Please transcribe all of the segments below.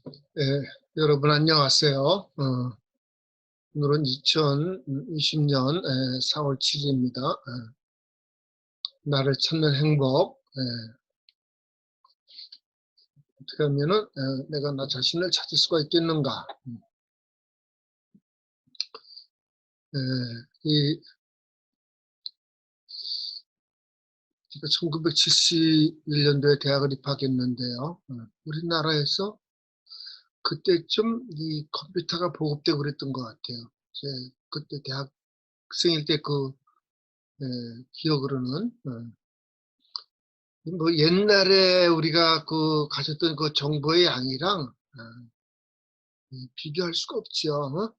예, 여러분 안녕하세요. 오늘은 2020년 4월 7일입니다. 나를 찾는 행복. 어떻게 하면은 내가 나 자신을 찾을 수가 있겠는가? 예, 이 제가 1971년도에 대학을 입학했는데요. 우리나라에서 그때쯤 이 컴퓨터가 보급되고 그랬던 것 같아요. 제 그때 대학생일 때 기억으로는. 뭐 옛날에 우리가 가졌던 그 정보의 양이랑 비교할 수가 없죠.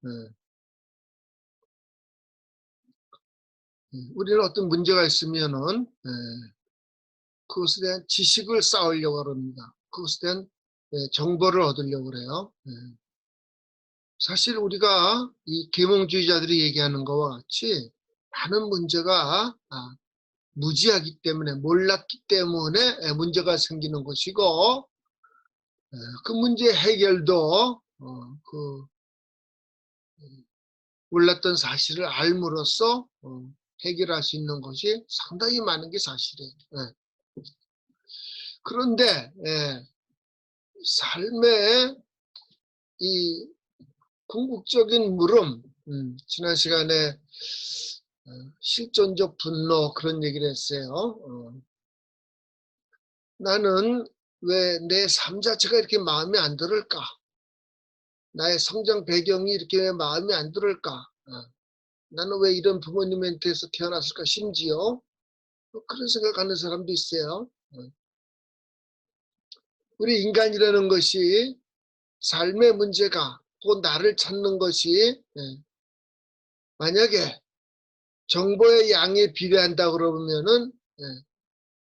우리는 어떤 문제가 있으면은 그것에 대한 지식을 쌓으려고 합니다. 그것에 대한 정보를 얻으려고 그래요. 사실 우리가 이 계몽주의자들이 얘기하는 것과 같이 많은 문제가 무지하기 때문에, 몰랐기 때문에 문제가 생기는 것이고, 그 문제 해결도 그 몰랐던 사실을 알므로써 해결할 수 있는 것이 상당히 많은 게 사실이에요. 그런데 삶의 이 궁극적인 물음, 지난 시간에 실존적 분노 그런 얘기를 했어요. 나는 왜 내 삶 자체가 이렇게 마음에 안 들을까? 나의 성장 배경이 이렇게 마음에 안 들을까? 나는 왜 이런 부모님한테서 태어났을까? 심지어 그런 생각하는 사람도 있어요. 우리 인간이라는 것이 삶의 문제가 혹은 나를 찾는 것이 만약에 정보의 양에 비례한다 그러면은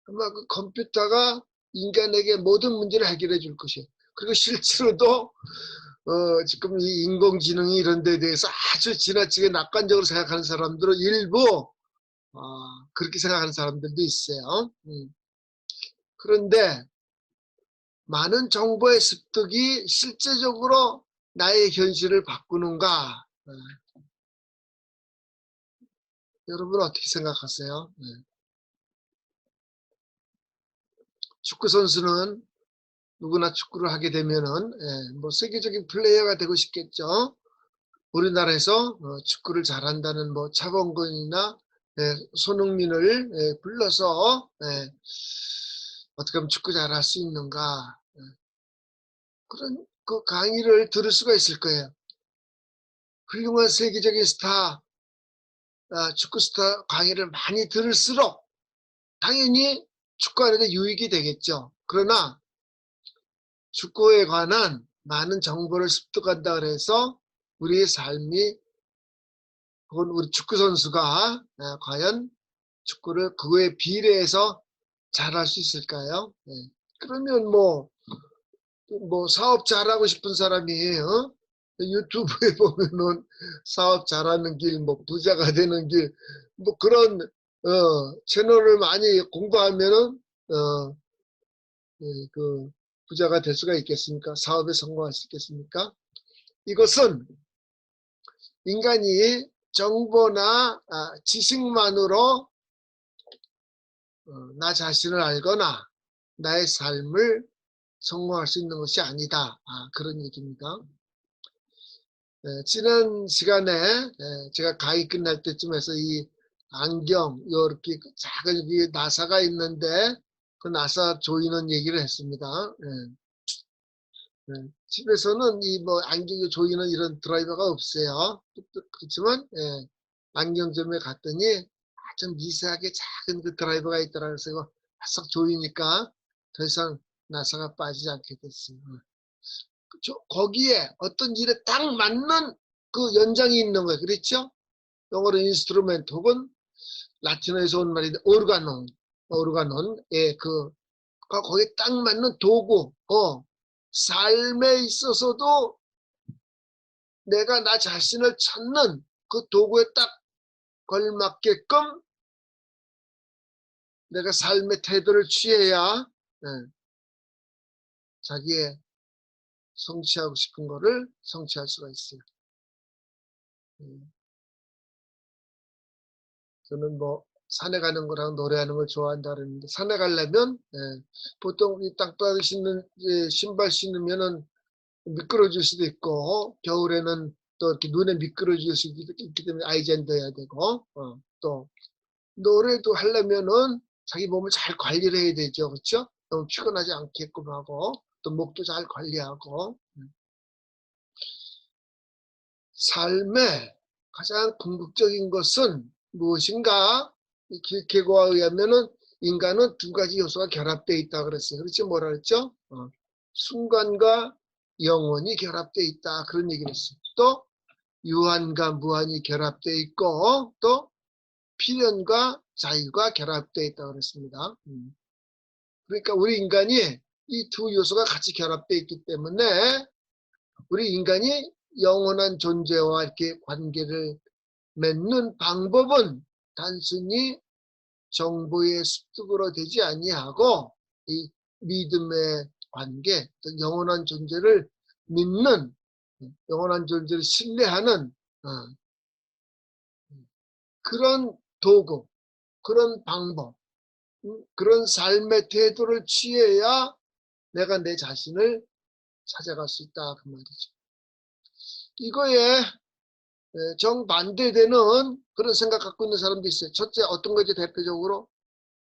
아마 그 컴퓨터가 인간에게 모든 문제를 해결해 줄 것이에요. 그리고 실제로도 지금 이 인공지능이 이런 데 대해서 아주 지나치게 낙관적으로 생각하는 사람들은 일부 그렇게 생각하는 사람들도 있어요. 그런데 많은 정보의 습득이 실제적으로 나의 현실을 바꾸는가? 여러분 어떻게 생각하세요? 축구 선수는 누구나 축구를 하게 되면은 뭐 세계적인 플레이어가 되고 싶겠죠. 우리나라에서 축구를 잘한다는 뭐 차범근이나 손흥민을 불러서 어떻게 하면 축구 잘할 수 있는가? 그런 그 강의를 들을 수가 있을 거예요. 훌륭한 세계적인 스타, 축구 스타 강의를 많이 들을수록 당연히 축구하는데 유익이 되겠죠. 그러나 축구에 관한 많은 정보를 습득한다 그래서 우리의 삶이 혹은 우리 축구 선수가 과연 축구를 그거에 비례해서 잘할 수 있을까요? 그러면 뭐 사업 잘하고 싶은 사람이 유튜브에 보면은 사업 잘하는 길, 뭐 부자가 되는 길, 뭐 그런 채널을 많이 공부하면은 그 부자가 될 수가 있겠습니까? 사업에 성공할 수 있겠습니까? 이것은 인간이 정보나 지식만으로 나 자신을 알거나 나의 삶을 성공할 수 있는 것이 아니다. 그런 얘기입니다. 지난 시간에 제가 강의 끝날 때쯤에서 이 안경, 이렇게 작은 나사가 있는데 그 나사 조이는 얘기를 했습니다. 집에서는 이 뭐 안경에 조이는 이런 드라이버가 없어요. 그렇지만 안경점에 갔더니 아주 미세하게 작은 그 드라이버가 있더라. 그래서 이거 바싹 조이니까 더 이상 나사가 빠지지 않게 됐어요. 거기에 어떤 일에 딱 맞는 그 연장이 있는 거예요. 그렇죠? 영어로 인스트루멘트 혹은 라틴어에서 온 말인데 오르가논의 거기에 딱 맞는 도구. 삶에 있어서도 내가 나 자신을 찾는 그 도구에 딱 걸맞게끔 내가 삶의 태도를 취해야 자기의 성취하고 싶은 거를 성취할 수가 있어요. 저는 뭐 산에 가는 거랑 노래하는 걸 좋아한다 그러는데 산에 가려면 보통 이 땅바닥에 신는 신발 신으면은 미끄러질 수도 있고 겨울에는 또 이렇게 눈에 미끄러질 수도 있기 때문에 아이젠더 해야 되고 또 노래도 하려면은 자기 몸을 잘 관리를 해야 되죠. 그렇죠? 너무 피곤하지 않게끔 하고 또 목도 잘 관리하고 삶의 가장 궁극적인 것은 무엇인가? 이 길케고아에 의하면은 인간은 두 가지 요소가 결합되어 있다 그랬어요. 그렇지 뭐라 그랬죠? 순간과 영원이 결합되어 있다 그런 얘기를 했어요. 또 유한과 무한이 결합되어 있고 또 필연과 자유가 결합되어 있다 그랬습니다. 그러니까 우리 인간이 이 두 요소가 같이 결합되어 있기 때문에 우리 인간이 영원한 존재와 이렇게 관계를 맺는 방법은 단순히 정보의 습득으로 되지 아니하고 이 믿음의 관계, 영원한 존재를 믿는, 영원한 존재를 신뢰하는 그런 도구, 그런 방법, 그런 삶의 태도를 취해야 내가 내 자신을 찾아갈 수 있다 그 말이죠. 이거에 정반대되는 그런 생각 갖고 있는 사람도 있어요. 첫째 어떤 거죠? 대표적으로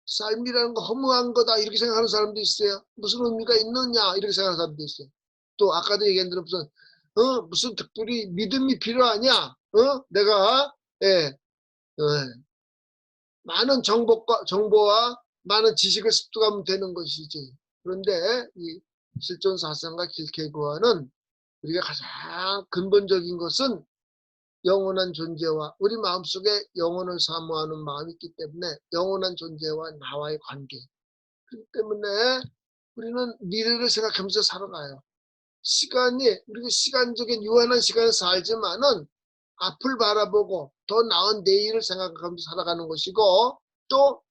삶이라는 거 허무한 거다 이렇게 생각하는 사람도 있어요. 무슨 의미가 있느냐 이렇게 생각하는 사람도 있어요. 또 아까도 얘기한 대로 무슨 특별히 믿음이 필요하냐? 내가 많은 정보와 많은 지식을 습득하면 되는 것이지. 그런데 이 실존사상과 길케고아는 우리가 가장 근본적인 것은 영원한 존재와 우리 마음속에 영혼을 사모하는 마음이 있기 때문에 영원한 존재와 나와의 관계. 그렇기 때문에 우리는 미래를 생각하면서 살아가요. 우리가 시간적인 유한한 시간을 살지만은 앞을 바라보고 더 나은 내일을 생각하면서 살아가는 것이고 또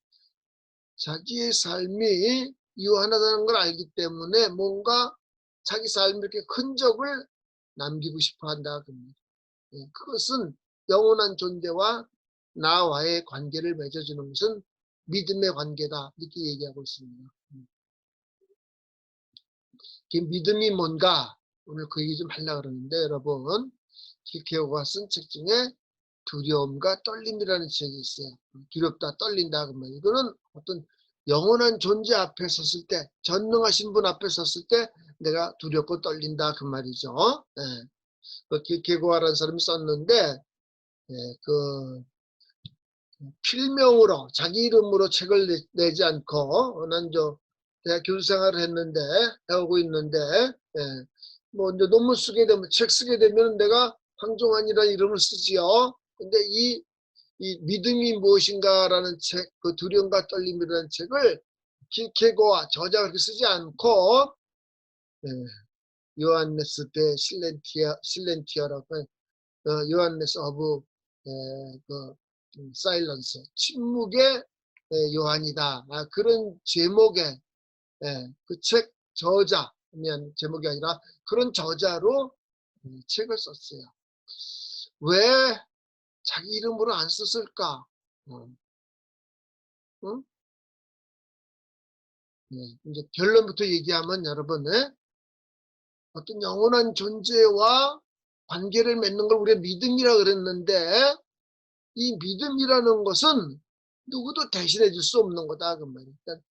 자기의 삶이 유한하다는 걸 알기 때문에 뭔가 자기 삶에 이렇게 흔적을 남기고 싶어 한다. 그것은 영원한 존재와 나와의 관계를 맺어주는 것은 믿음의 관계다. 이렇게 얘기하고 있습니다. 믿음이 뭔가 오늘 그 얘기 좀 하려고 그러는데 여러분 길케고아가 쓴 책 중에 두려움과 떨림이라는 책이 있어요. 두렵다 떨린다 그러면 이거는 어떤 영원한 존재 앞에 섰을 때 전능하신 분 앞에 섰을 때 내가 두렵고 떨린다 그 말이죠. 그 길케고아라는 사람이 썼는데 그 필명으로 자기 이름으로 책을 내지 않고 난 저 대학 교수 생활을 했는데 해오고 있는데 뭐 이제 논문 쓰게 되면 책 쓰게 되면 내가 황종환이라는 이름을 쓰지요. 근데 이 믿음이 무엇인가라는 책, 그 두려움과 떨림이라는 책을 길케고아 저자가 그렇게 쓰지 않고 요한네스 대 실렌티아라고 요한네스 오브 그 사일런스 침묵의 요한이다. 그런 제목의 그 책 저자면 제목이 아니라 그런 저자로 책을 썼어요. 왜 자기 이름으로 안 썼을까? 응? 이제 결론부터 얘기하면 여러분 어떤 영원한 존재와 관계를 맺는 걸 우리가 믿음이라 그랬는데 이 믿음이라는 것은 누구도 대신해 줄 수 없는 거다 그 말이야. 그러니까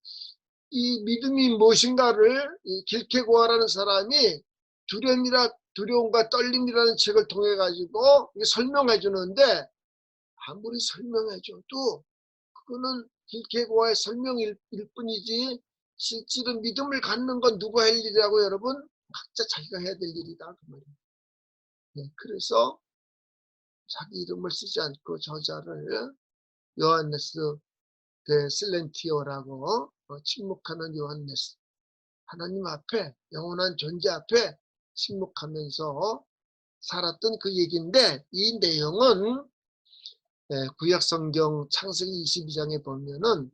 이 믿음이 무엇인가를 이 길케고아라는 사람이 두려움과 떨림이라는 책을 통해 가지고 설명해 주는데 아무리 설명해 줘도 그거는 길케고아의 설명일 뿐이지 실제로 믿음을 갖는 건 누가 할 일이라고 여러분 각자 자기가 해야 될 일이다 그 말이에요. 그래서 자기 이름을 쓰지 않고 저자를 요한네스 대 실렌티오라고 침묵하는 요한네스 하나님 앞에 영원한 존재 앞에 침묵하면서 살았던 그 얘기인데 이 내용은 구약성경 창세기 22장에 보면은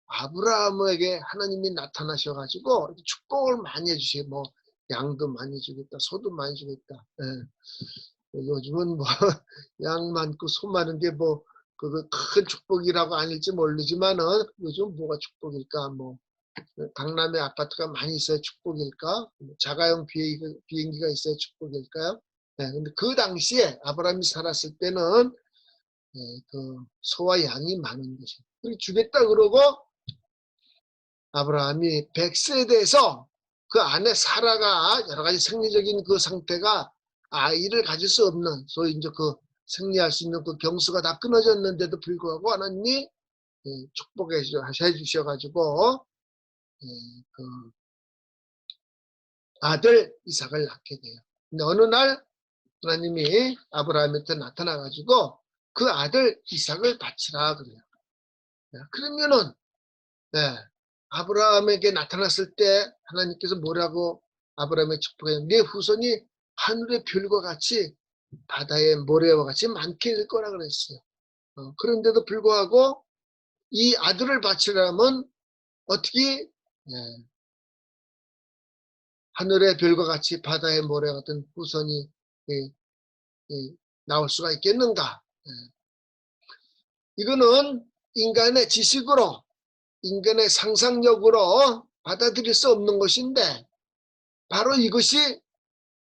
아브라함에게 하나님이 나타나셔가지고 축복을 많이 해주세요. 뭐 양도 많이 주겠다. 소도 많이 주겠다. 예. 요즘은 뭐 양 많고 소 많은 게 뭐 그거 큰 축복이라고 아닐지 모르지만은 요즘 뭐가 축복일까? 뭐 강남에 아파트가 많이 있어야 축복일까? 자가용 비행기가 있어야 축복일까요? 네, 근데 그 당시에 아브라함이 살았을 때는 그 소와 양이 많은 것이. 그리고 주겠다 그러고 아브라함이 100세에 대해서 그 안에 사라가 여러 가지 생리적인 그 상태가 아이를 가질 수 없는 소위 이제 그 생리할 수 있는 그 경수가 다 끊어졌는데도 불구하고 하나님이 축복해 주셔가지고 그 아들 이삭을 낳게 돼요. 근데 어느 날 하나님이 아브라함한테 나타나가지고 그 아들 이삭을 바치라 그래요. 그러면은 아브라함에게 나타났을 때 하나님께서 뭐라고 아브라함의 축복해? 네 후손이 하늘의 별과 같이 바다의 모래와 같이 많게 될 거라 그랬어요. 그런데도 불구하고 이 아들을 바치려면 어떻게 하늘의 별과 같이 바다의 모래 같은 후손이 나올 수가 있겠는가? 이거는 인간의 지식으로 인간의 상상력으로 받아들일 수 없는 것인데 바로 이것이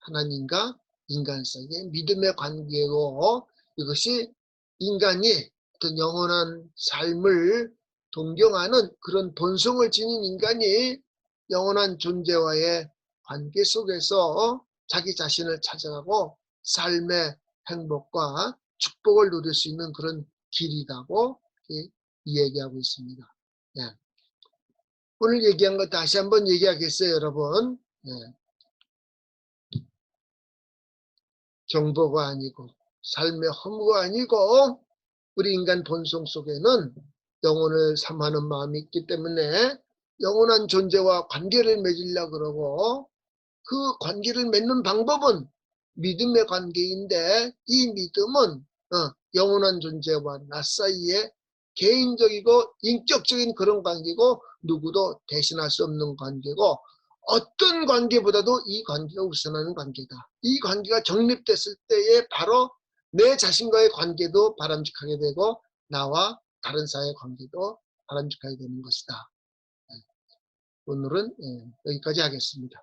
하나님과 인간 사이의 믿음의 관계고 이것이 인간이 어떤 영원한 삶을 동경하는 그런 본성을 지닌 인간이 영원한 존재와의 관계 속에서 자기 자신을 찾아가고 삶의 행복과 축복을 누릴 수 있는 그런 길이라고 이야기하고 있습니다. 네. 오늘 얘기한 거 다시 한번 얘기하겠어요, 여러분. 네. 정보가 아니고 삶의 허무가 아니고 우리 인간 본성 속에는 영혼을 삼하는 마음이 있기 때문에 영원한 존재와 관계를 맺으려고 그러고 그 관계를 맺는 방법은 믿음의 관계인데 이 믿음은 영원한 존재와 나 사이에 개인적이고 인격적인 그런 관계고 누구도 대신할 수 없는 관계고 어떤 관계보다도 이 관계가 우선하는 관계다. 이 관계가 정립됐을 때에 바로 내 자신과의 관계도 바람직하게 되고 나와 다른 사회의 관계도 바람직하게 되는 것이다. 오늘은 여기까지 하겠습니다.